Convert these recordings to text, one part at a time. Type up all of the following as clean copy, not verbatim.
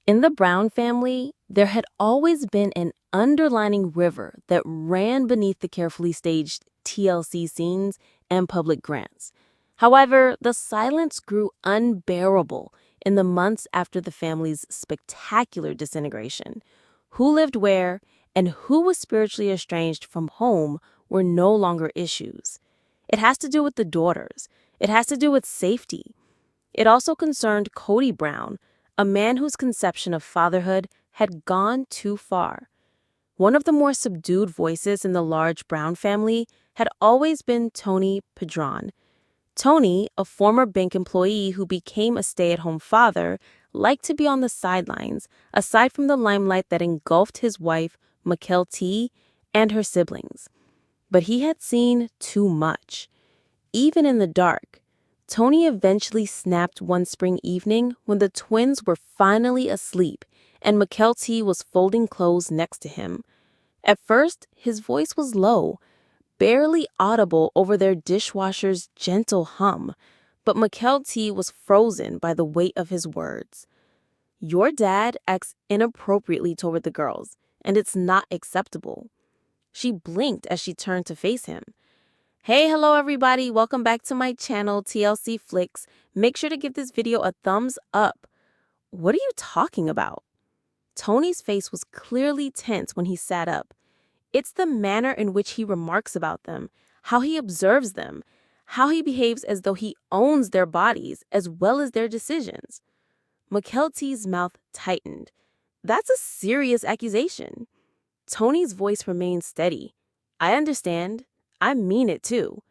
In the Brown family, there had always been an underlining river that ran beneath the carefully staged TLC scenes and public grants. However, the silence grew unbearable in the months after the family's spectacular disintegration. Who lived where and who was spiritually estranged from home were no longer issues. It has to do with the daughters. It has to do with safety. It also concerned Kody Brown, a man whose conception of fatherhood had gone too far. One of the more subdued voices in the large Brown family had always been Tony Padron. Tony, a former bank employee who became a stay-at-home father, liked to be on the sidelines, aside from the limelight that engulfed his wife, Mikkel T, and her siblings. But he had seen too much. Even in the dark, Tony eventually snapped one spring evening when the twins were finally asleep and Mikkel T was folding clothes next to him. At first, his voice was low, barely audible over their dishwasher's gentle hum, but Mikkel T was frozen by the weight of his words. "Your dad acts inappropriately toward the girls, and it's not acceptable." She blinked as she turned to face him. Hey, hello everybody. Welcome back to my channel, TLC Flicks. Make sure to give this video a thumbs up. What are you talking about? Tony's face was clearly tense when he sat up. It's the manner in which he remarks about them, how he observes them, how he behaves as though he owns their bodies as well as their decisions. Mikkel T's mouth tightened. That's a serious accusation. Tony's voice remained steady. I understand. I mean it too.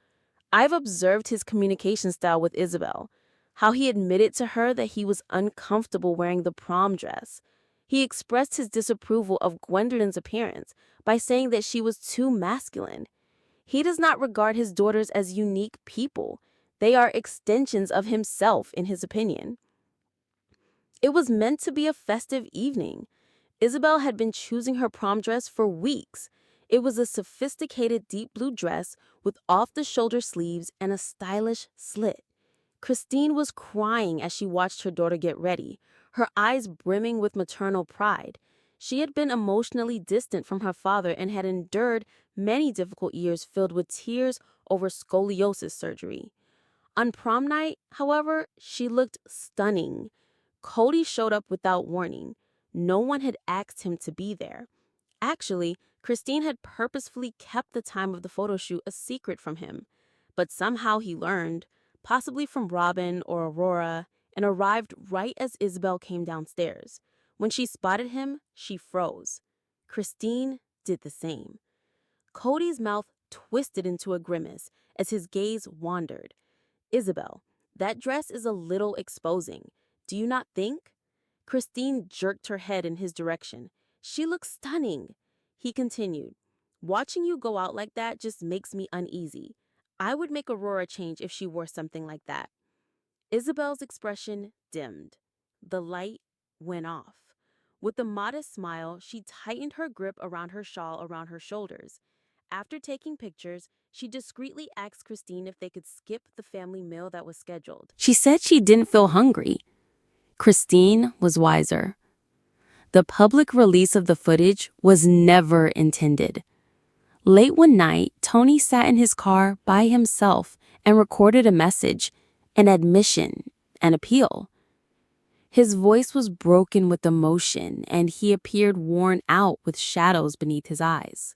I've observed his communication style with Isabel, how he admitted to her that he was uncomfortable wearing the prom dress. He expressed his disapproval of Gwendolyn's appearance by saying that she was too masculine. He does not regard his daughters as unique people. They are extensions of himself, in his opinion. It was meant to be a festive evening. Isabel had been choosing her prom dress for weeks. It was a sophisticated deep blue dress with off-the-shoulder sleeves and a stylish slit. Christine was crying as she watched her daughter get ready, her eyes brimming with maternal pride. She had been emotionally distant from her father and had endured many difficult years filled with tears over scoliosis surgery. On prom night, however, she looked stunning. Cody showed up without warning. No one had asked him to be there. Actually, Christine had purposefully kept the time of the photo shoot a secret from him. But somehow he learned, possibly from Robyn or Aurora, and arrived right as Isabel came downstairs. When she spotted him, she froze. Christine did the same. Cody's mouth twisted into a grimace as his gaze wandered. Isabel, that dress is a little exposing. Do you not think? Christine jerked her head in his direction. She looks stunning. He continued, watching you go out like that just makes me uneasy. I would make Aurora change if she wore something like that. Isabel's expression dimmed. The light went off. With a modest smile, she tightened her grip around her shawl around her shoulders. After taking pictures, she discreetly asked Christine if they could skip the family meal that was scheduled. She said she didn't feel hungry. Christine was wiser. The public release of the footage was never intended. Late one night, Tony sat in his car by himself and recorded a message, an admission, an appeal. His voice was broken with emotion, and he appeared worn out with shadows beneath his eyes.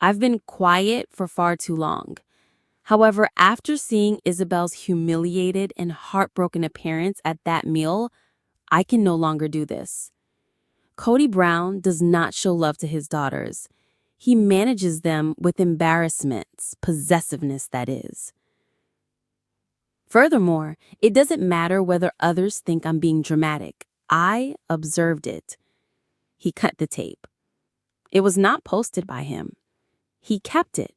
I've been quiet for far too long. However, after seeing Isabel's humiliated and heartbroken appearance at that meal, I can no longer do this. Kody Brown does not show love to his daughters. He manages them with embarrassments, possessiveness that is. Furthermore, it doesn't matter whether others think I'm being dramatic. I observed it. He cut the tape. It was not posted by him. He kept it.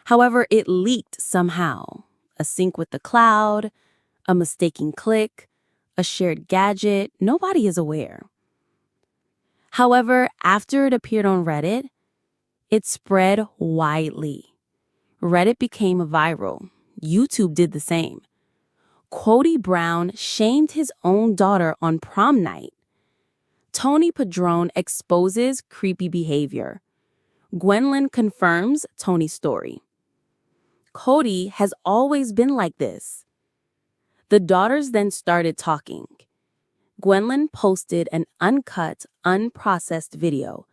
However, it leaked somehow. A sync with the cloud, a mistaken click, a shared gadget. Nobody is aware. However, after it appeared on Reddit, it spread widely. Reddit became viral. YouTube did the same. Kody Brown shamed his own daughter on prom night. Padron exposes creepy behavior. Gwendolyn confirms Tony's story. Kody has always been like this. The daughters then started talking. Gwendolyn posted an uncut, unprocessed video.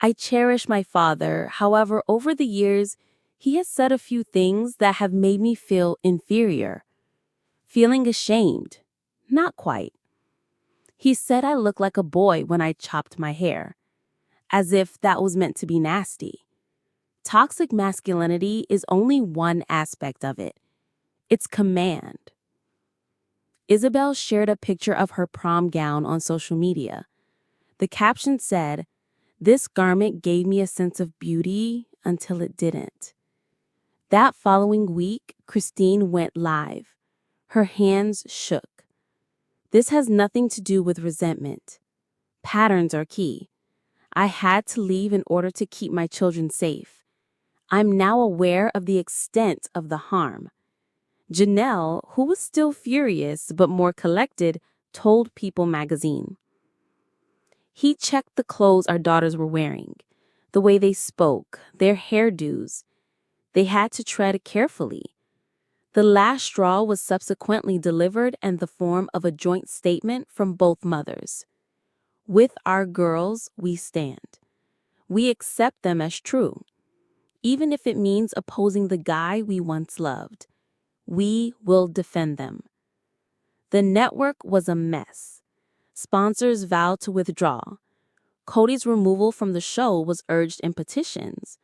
I cherish my father, however, over the years, he has said a few things that have made me feel inferior. Feeling ashamed. Not quite. He said I look like a boy when I chopped my hair. As if that was meant to be nasty. Toxic masculinity is only one aspect of it. It's command. Isabel shared a picture of her prom gown on social media. The caption said, "This garment gave me a sense of beauty until it didn't." That following week, Christine went live. Her hands shook. This has nothing to do with resentment. Patterns are key. I had to leave in order to keep my children safe. I'm now aware of the extent of the harm. Janelle, who was still furious but more collected, told People magazine. He checked the clothes our daughters were wearing, the way they spoke, their hairdos. They had to tread carefully. The last straw was subsequently delivered in the form of a joint statement from both mothers. With our girls, we stand. We accept them as true, even if it means opposing the guy we once loved. We will defend them. The network was a mess. Sponsors vowed to withdraw. Kody's removal from the show was urged in petitions.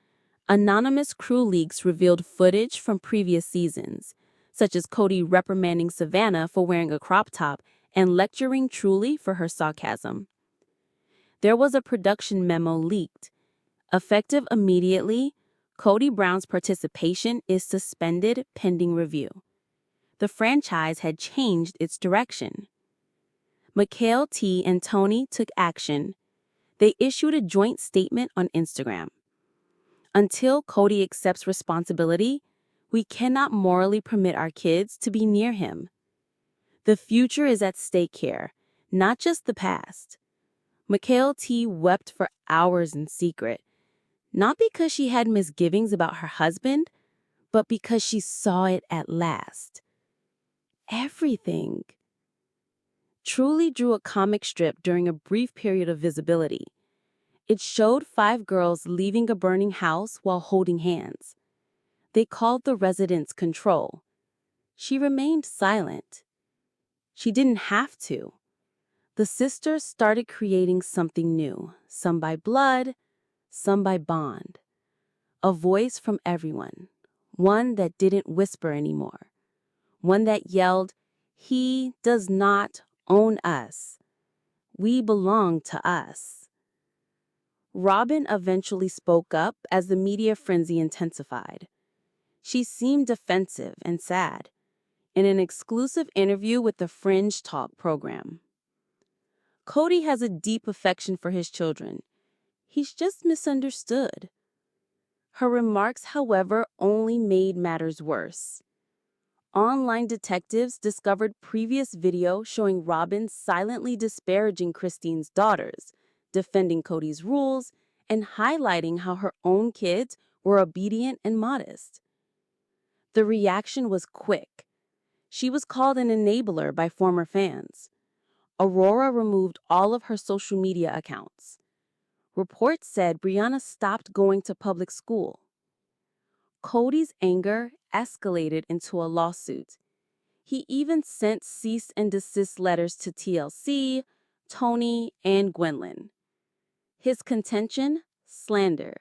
Anonymous crew leaks revealed footage from previous seasons, such as Kody reprimanding Savannah for wearing a crop top and lecturing Truly for her sarcasm. There was a production memo leaked. Effective immediately, Kody Brown's participation is suspended pending review. The franchise had changed its direction. Mikhail T. and Tony took action. They issued a joint statement on Instagram. Until Kody accepts responsibility, we cannot morally permit our kids to be near him. The future is at stake here, not just the past. Mikhail T. wept for hours in secret, not because she had misgivings about her husband, but because she saw it at last. Everything. Truly drew a comic strip during a brief period of visibility. It showed 5 girls leaving a burning house while holding hands. They called the residents control. She remained silent. She didn't have to. The sisters started creating something new, some by blood, some by bond. A voice from everyone, one that didn't whisper anymore, one that yelled, "He does not own us. We belong to us." Robyn eventually spoke up as the media frenzy intensified. She seemed defensive and sad in an exclusive interview with the Fringe Talk program. Kody has a deep affection for his children. He's just misunderstood. Her remarks, however, only made matters worse. Online detectives discovered previous video showing Robyn silently disparaging Christine's daughters, defending Kody's rules, and highlighting how her own kids were obedient and modest. The reaction was quick. She was called an enabler by former fans. Aurora removed all of her social media accounts. Reports said Brianna stopped going to public school. Kody's anger escalated into a lawsuit. He even sent cease and desist letters to TLC, Tony, and Gwendolyn. His contention? Slander.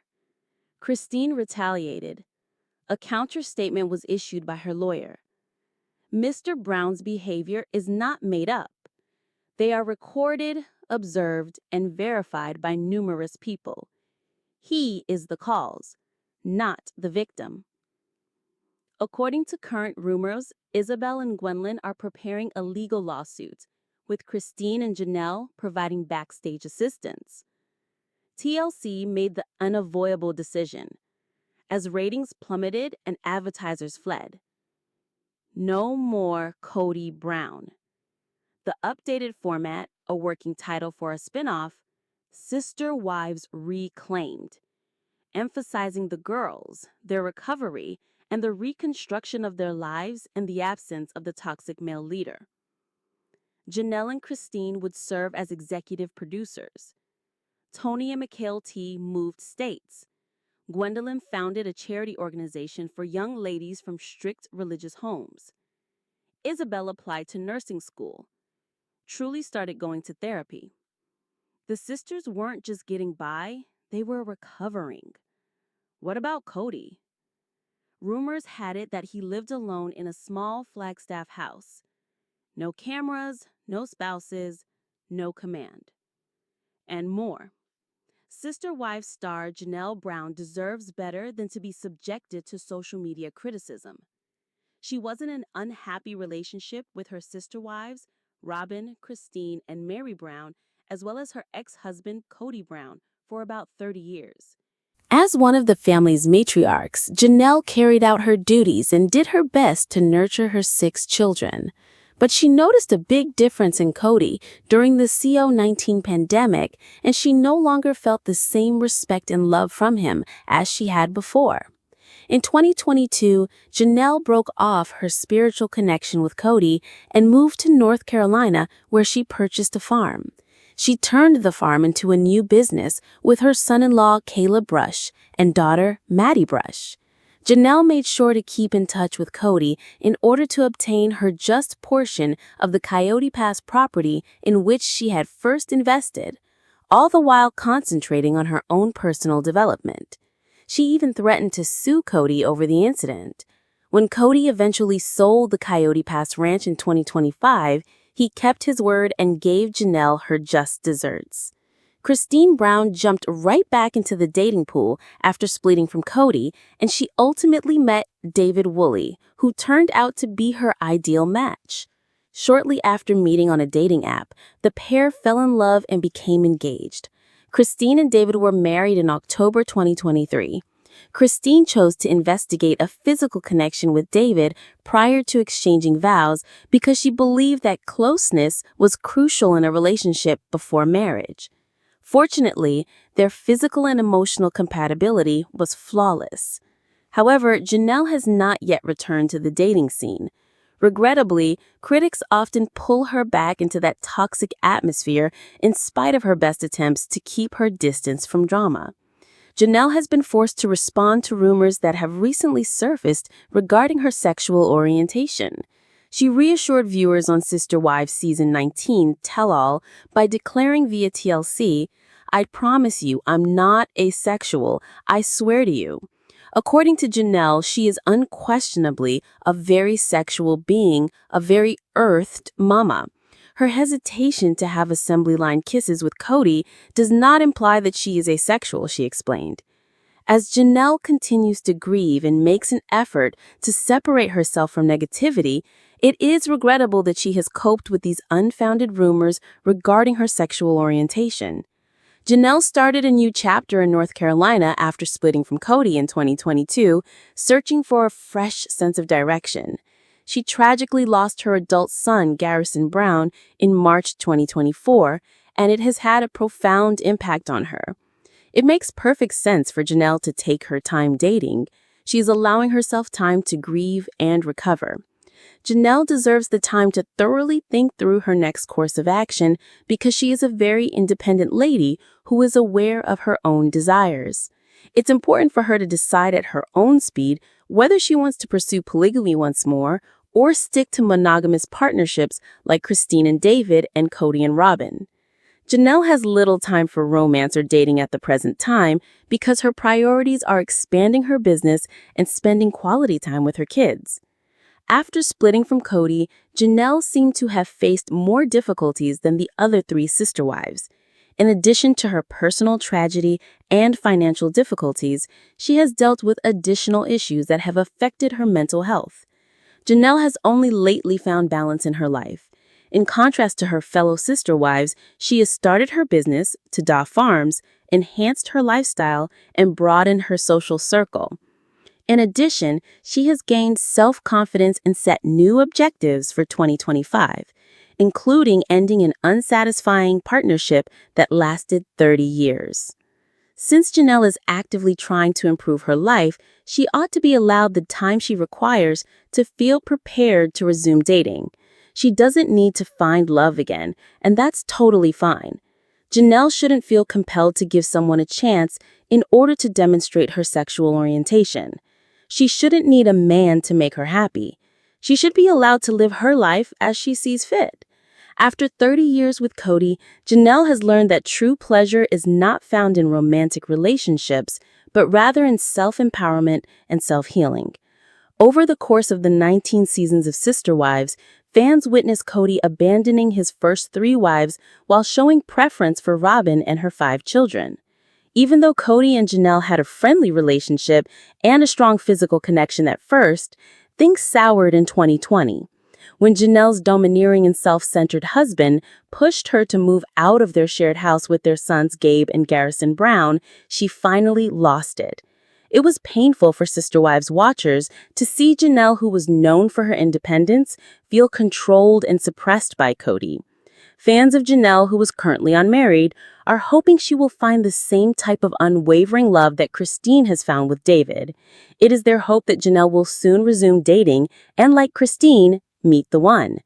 Christine retaliated. A counter-statement was issued by her lawyer. Mr. Brown's behavior is not made up. They are recorded, observed, and verified by numerous people. He is the cause, not the victim. According to current rumors, Isabel and Gwendolyn are preparing a legal lawsuit, with Christine and Janelle providing backstage assistance. TLC made the unavoidable decision, as ratings plummeted and advertisers fled. No more Kody Brown. The updated format, a working title for a spinoff, Sister Wives Reclaimed, emphasizing the girls, their recovery, and the reconstruction of their lives in the absence of the toxic male leader. Janelle and Christine would serve as executive producers. Tony and Mikhail T. moved states. Gwendolyn founded a charity organization for young ladies from strict religious homes. Isabel applied to nursing school. Truly started going to therapy. The sisters weren't just getting by, they were recovering. What about Kody? Rumors had it that he lived alone in a small Flagstaff house. No cameras, no spouses, no command. And more. Sister Wives star Janelles Brown deserves better than to be subjected to social media criticism. She was in an unhappy relationship with her sister wives, Robyn, Christine, and Mary Brown, as well as her ex-husband, Kody Brown, for about 30 years. As one of the family's matriarchs, Janelle carried out her duties and did her best to nurture her 6 children. But she noticed a big difference in Kody during the COVID-19 pandemic, and she no longer felt the same respect and love from him as she had before. In 2022, Janelle broke off her spiritual connection with Kody and moved to North Carolina, where she purchased a farm. She turned the farm into a new business with her son-in-law Caleb Brush and daughter Maddie Brush. Janelle made sure to keep in touch with Kody in order to obtain her just portion of the Coyote Pass property in which she had first invested, all the while concentrating on her own personal development. She even threatened to sue Kody over the incident. When Kody eventually sold the Coyote Pass ranch in 2025, he kept his word and gave Janelle her just desserts. Christine Brown jumped right back into the dating pool after splitting from Kody, and she ultimately met David Woolley, who turned out to be her ideal match. Shortly after meeting on a dating app, the pair fell in love and became engaged. Christine and David were married in October 2023. Christine chose to investigate a physical connection with David prior to exchanging vows because she believed that closeness was crucial in a relationship before marriage. Fortunately, their physical and emotional compatibility was flawless. However, Janelle has not yet returned to the dating scene. Regrettably, critics often pull her back into that toxic atmosphere in spite of her best attempts to keep her distance from drama. Janelle has been forced to respond to rumors that have recently surfaced regarding her sexual orientation. She reassured viewers on Sister Wives Season 19 Tell All by declaring via TLC, "I promise you, I'm not asexual, I swear to you." According to Janelle, she is unquestionably a very sexual being, a very earthed mama. Her hesitation to have assembly line kisses with Kody does not imply that she is asexual, she explained. As Janelle continues to grieve and makes an effort to separate herself from negativity, it is regrettable that she has coped with these unfounded rumors regarding her sexual orientation. Janelle started a new chapter in North Carolina after splitting from Kody in 2022, searching for a fresh sense of direction. She tragically lost her adult son, Garrison Brown, in March 2024, and it has had a profound impact on her. It makes perfect sense for Janelle to take her time dating. She is allowing herself time to grieve and recover. Janelle deserves the time to thoroughly think through her next course of action because she is a very independent lady who is aware of her own desires. It's important for her to decide at her own speed whether she wants to pursue polygamy once more or stick to monogamous partnerships like Christine and David and Kody and Robyn. Janelle has little time for romance or dating at the present time because her priorities are expanding her business and spending quality time with her kids. After splitting from Kody, Janelle seemed to have faced more difficulties than the other 3 sister wives. In addition to her personal tragedy and financial difficulties, she has dealt with additional issues that have affected her mental health. Janelle has only lately found balance in her life. In contrast to her fellow sister wives, she has started her business, Tada Farms, enhanced her lifestyle, and broadened her social circle. In addition, she has gained self-confidence and set new objectives for 2025. including ending an unsatisfying partnership that lasted 30 years. Since Janelle is actively trying to improve her life, she ought to be allowed the time she requires to feel prepared to resume dating. She doesn't need to find love again, and that's totally fine. Janelle shouldn't feel compelled to give someone a chance in order to demonstrate her sexual orientation. She shouldn't need a man to make her happy. She should be allowed to live her life as she sees fit. After 30 years with Kody, Janelle has learned that true pleasure is not found in romantic relationships, but rather in self-empowerment and self-healing. Over the course of the 19 seasons of Sister Wives, fans witnessed Kody abandoning his first 3 wives while showing preference for Robyn and her 5 children. Even though Kody and Janelle had a friendly relationship and a strong physical connection at first, things soured in 2020. When Janelle's domineering and self-centered husband pushed her to move out of their shared house with their sons Gabe and Garrison Brown, she finally lost it. It was painful for Sister Wives watchers to see Janelle, who was known for her independence, feel controlled and suppressed by Kody. Fans of Janelle, who is currently unmarried, are hoping she will find the same type of unwavering love that Christine has found with David. It is their hope that Janelle will soon resume dating and, like Christine, meet the one.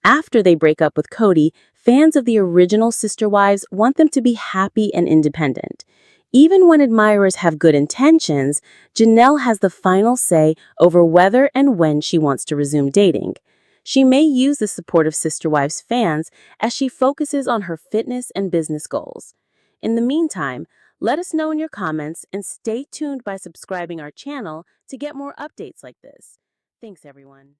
After they break up with Kody, fans of the original Sister Wives want them to be happy and independent. Even when admirers have good intentions, Janelle has the final say over whether and when she wants to resume dating. She may use the support of Sister Wives fans as she focuses on her fitness and business goals. In the meantime, let us know in your comments and stay tuned by subscribing our channel to get more updates like this. Thanks, everyone.